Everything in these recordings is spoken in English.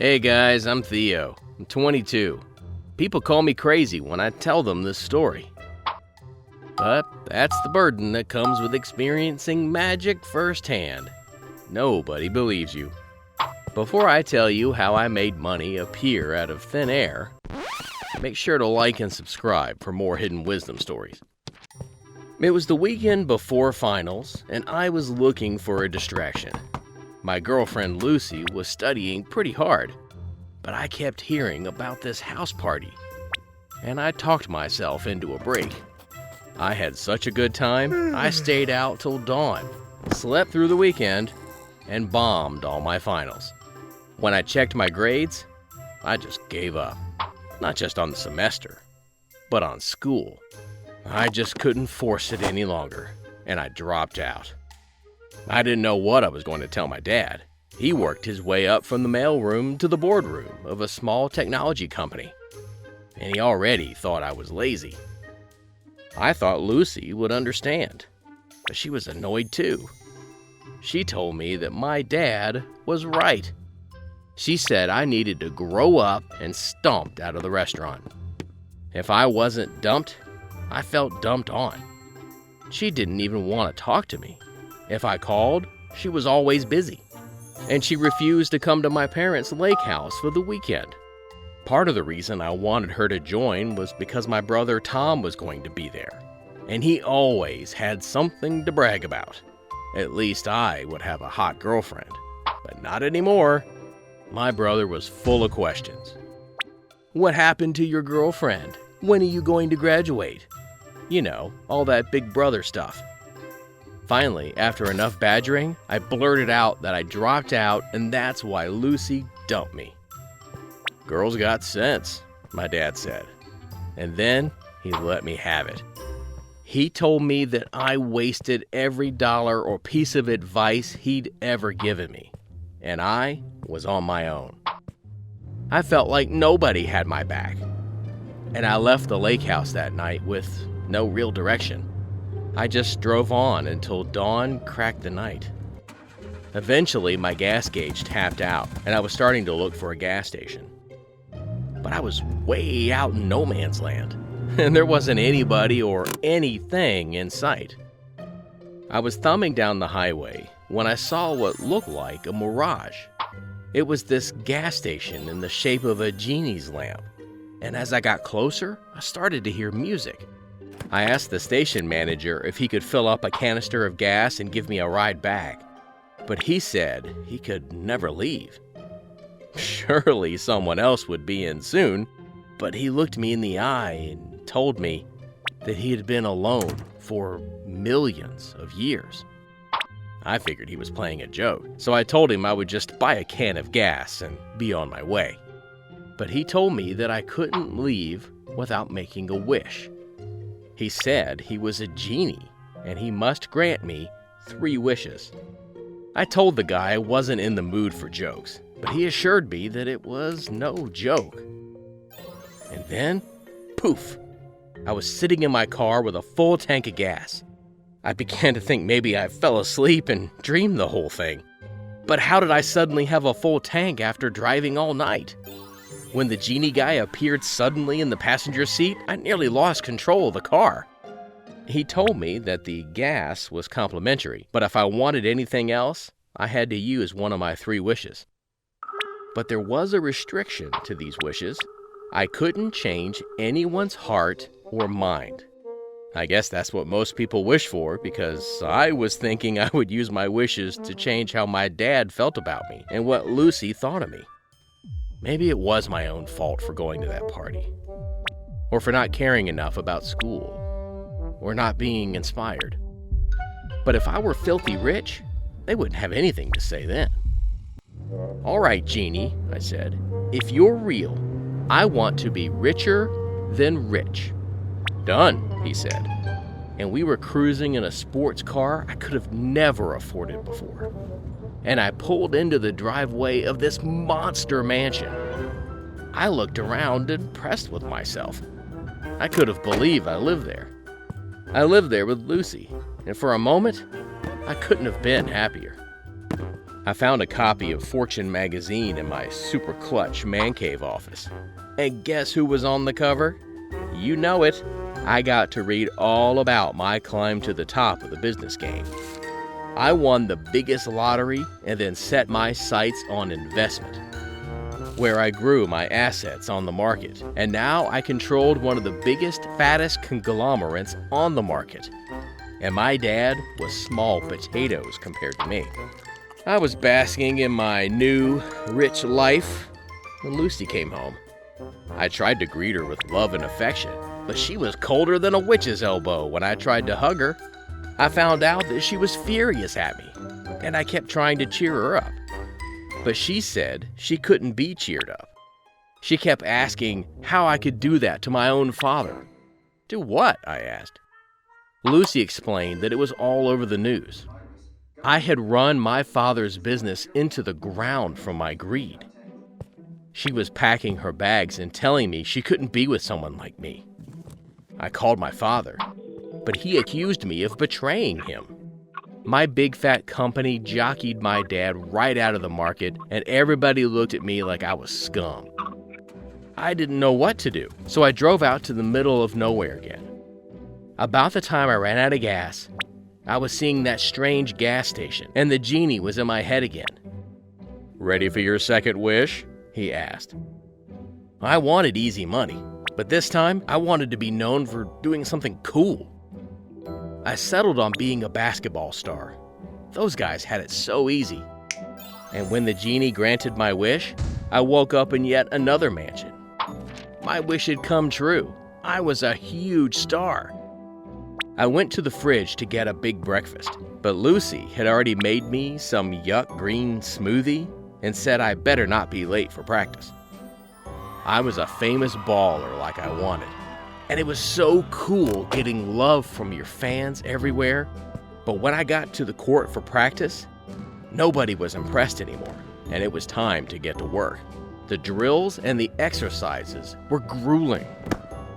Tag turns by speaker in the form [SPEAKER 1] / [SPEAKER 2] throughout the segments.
[SPEAKER 1] Hey guys, I'm Theo. I'm 22. People call me crazy when I tell them this story. But that's the burden that comes with experiencing magic firsthand. Nobody believes you. Before I tell you how I made money appear out of thin air, make sure to like and subscribe for more hidden wisdom stories. It was the weekend before finals, and I was looking for a distraction. My girlfriend Lucy was studying pretty hard, but I kept hearing about this house party, and I talked myself into a break. I had such a good time, I stayed out till dawn, slept through the weekend, and bombed all my finals. When I checked my grades, I just gave up. Not just on the semester, but on school. I just couldn't force it any longer, and I dropped out. I didn't know what I was going to tell my dad. He worked his way up from the mailroom to the boardroom of a small technology company, and he already thought I was lazy. I thought Lucy would understand, but she was annoyed too. She told me that my dad was right. She said I needed to grow up and stomped out of the restaurant. If I wasn't dumped, I felt dumped on. She didn't even want to talk to me. If I called, she was always busy. And she refused to come to my parents' lake house for the weekend. Part of the reason I wanted her to join was because my brother Tom was going to be there. And he always had something to brag about. At least I would have a hot girlfriend. But not anymore. My brother was full of questions. What happened to your girlfriend? When are you going to graduate? You know, all that big brother stuff. Finally, after enough badgering, I blurted out that I dropped out and that's why Lucy dumped me. Girls got sense, my dad said. And then he let me have it. He told me that I wasted every dollar or piece of advice he'd ever given me. And I was on my own. I felt like nobody had my back. And I left the lake house that night with no real direction. I just drove on until dawn cracked the night. Eventually, my gas gauge tapped out, and I was starting to look for a gas station. But I was way out in no man's land, and there wasn't anybody or anything in sight. I was thumbing down the highway when I saw what looked like a mirage. It was this gas station in the shape of a genie's lamp, and as I got closer, I started to hear music. I asked the station manager if he could fill up a canister of gas and give me a ride back, but he said he could never leave. Surely someone else would be in soon, but he looked me in the eye and told me that he had been alone for millions of years. I figured he was playing a joke, so I told him I would just buy a can of gas and be on my way. But he told me that I couldn't leave without making a wish. He said he was a genie, and he must grant me 3 wishes. I told the guy I wasn't in the mood for jokes, but he assured me that it was no joke. And then, poof, I was sitting in my car with a full tank of gas. I began to think maybe I fell asleep and dreamed the whole thing. But how did I suddenly have a full tank after driving all night? When the genie guy appeared suddenly in the passenger seat, I nearly lost control of the car. He told me that the gas was complimentary, but if I wanted anything else, I had to use one of my 3 wishes. But there was a restriction to these wishes. I couldn't change anyone's heart or mind. I guess that's what most people wish for, because I was thinking I would use my wishes to change how my dad felt about me and what Lucy thought of me. Maybe it was my own fault for going to that party, or for not caring enough about school, or not being inspired. But if I were filthy rich, they wouldn't have anything to say then. All right, Genie, I said, if you're real, I want to be richer than rich. Done, he said. And we were cruising in a sports car I could have never afforded before. And I pulled into the driveway of this monster mansion. I looked around, impressed with myself. I could have believed I lived there. I lived there with Lucy, and for a moment, I couldn't have been happier. I found a copy of Fortune magazine in my super clutch man cave office. And guess who was on the cover? You know it. I got to read all about my climb to the top of the business game. I won the biggest lottery and then set my sights on investment, where I grew my assets on the market, and now I controlled one of the biggest, fattest conglomerates on the market. And my dad was small potatoes compared to me. I was basking in my new, rich life when Lucy came home. I tried to greet her with love and affection, but she was colder than a witch's elbow when I tried to hug her. I found out that she was furious at me, and I kept trying to cheer her up. But she said she couldn't be cheered up. She kept asking how I could do that to my own father. Do what? I asked. Lucy explained that it was all over the news. I had run my father's business into the ground from my greed. She was packing her bags and telling me she couldn't be with someone like me. I called my father, but he accused me of betraying him. My big fat company jockeyed my dad right out of the market, and everybody looked at me like I was scum. I didn't know what to do, so I drove out to the middle of nowhere again. About the time I ran out of gas, I was seeing that strange gas station, and the genie was in my head again. "Ready for your second wish?" he asked. I wanted easy money, but this time I wanted to be known for doing something cool. I settled on being a basketball star. Those guys had it so easy. And when the genie granted my wish, I woke up in yet another mansion. My wish had come true. I was a huge star. I went to the fridge to get a big breakfast, but Lucy had already made me some yuck green smoothie and said I better not be late for practice. I was a famous baller like I wanted, and it was so cool getting love from your fans everywhere. But when I got to the court for practice, nobody was impressed anymore, and it was time to get to work. The drills and the exercises were grueling.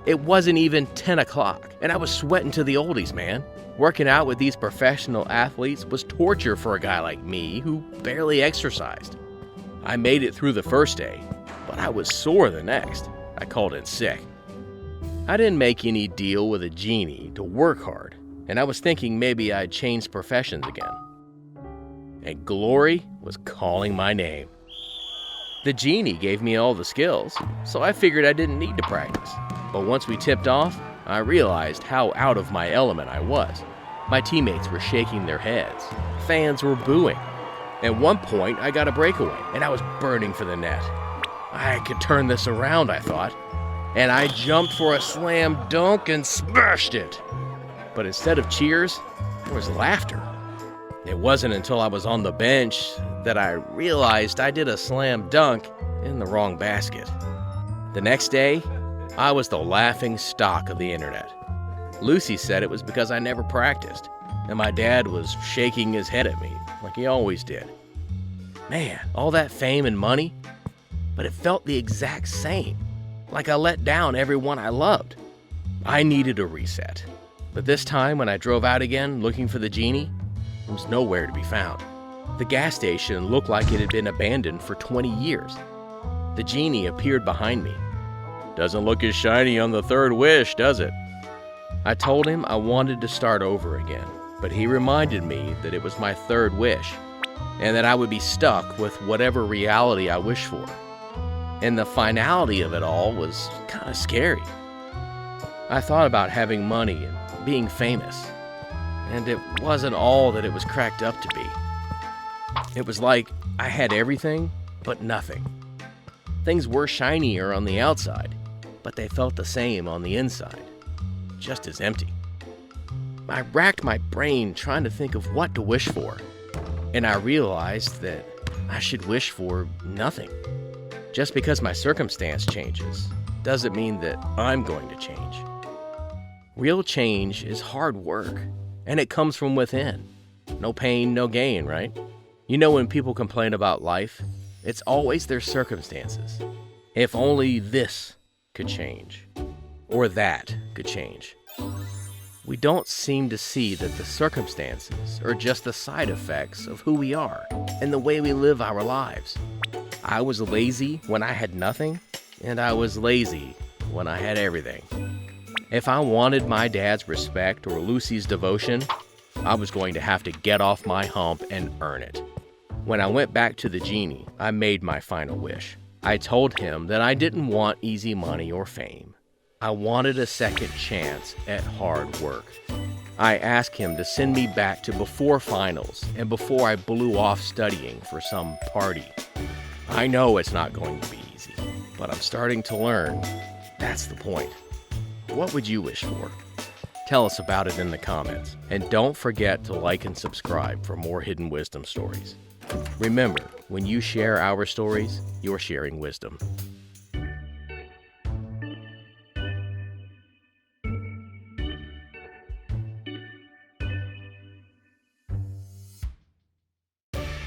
[SPEAKER 1] It wasn't even 10 o'clock, and I was sweating to the oldies, man. Working out with these professional athletes was torture for a guy like me who barely exercised. I made it through the first day, but I was sore the next. I called in sick. I didn't make any deal with a genie to work hard, and I was thinking maybe I'd change professions again. And glory was calling my name. The genie gave me all the skills, so I figured I didn't need to practice. But once we tipped off, I realized how out of my element I was. My teammates were shaking their heads. Fans were booing. At one point, I got a breakaway, and I was burning for the net. I could turn this around, I thought, and I jumped for a slam dunk and smashed it. But instead of cheers, there was laughter. It wasn't until I was on the bench that I realized I did a slam dunk in the wrong basket. The next day, I was the laughing stock of the internet. Lucy said it was because I never practiced, and my dad was shaking his head at me like he always did. Man, all that fame and money, but it felt the exact same, like I let down everyone I loved. I needed a reset, but this time when I drove out again looking for the genie, it was nowhere to be found. The gas station looked like it had been abandoned for 20 years. The genie appeared behind me. "Doesn't look as shiny on the third wish, does it?" I told him I wanted to start over again, but he reminded me that it was my third wish, and that I would be stuck with whatever reality I wished for. And the finality of it all was kind of scary. I thought about having money and being famous, and it wasn't all that it was cracked up to be. It was like I had everything, but nothing. Things were shinier on the outside, but they felt the same on the inside, just as empty. I racked my brain trying to think of what to wish for, and I realized that I should wish for nothing. Just because my circumstance changes doesn't mean that I'm going to change. Real change is hard work, and it comes from within. No pain, no gain, right? You know, when people complain about life, it's always their circumstances. If only this could change, or that could change. We don't seem to see that the circumstances are just the side effects of who we are and the way we live our lives. I was lazy when I had nothing, and I was lazy when I had everything. If I wanted my dad's respect or Lucy's devotion, I was going to have to get off my hump and earn it. When I went back to the Genie, I made my final wish. I told him that I didn't want easy money or fame. I wanted a second chance at hard work. I asked him to send me back to before finals and before I blew off studying for some party. I know it's not going to be easy, but I'm starting to learn. That's the point. What would you wish for? Tell us about it in the comments, and don't forget to like and subscribe for more hidden wisdom stories. Remember, when you share our stories, you're sharing wisdom.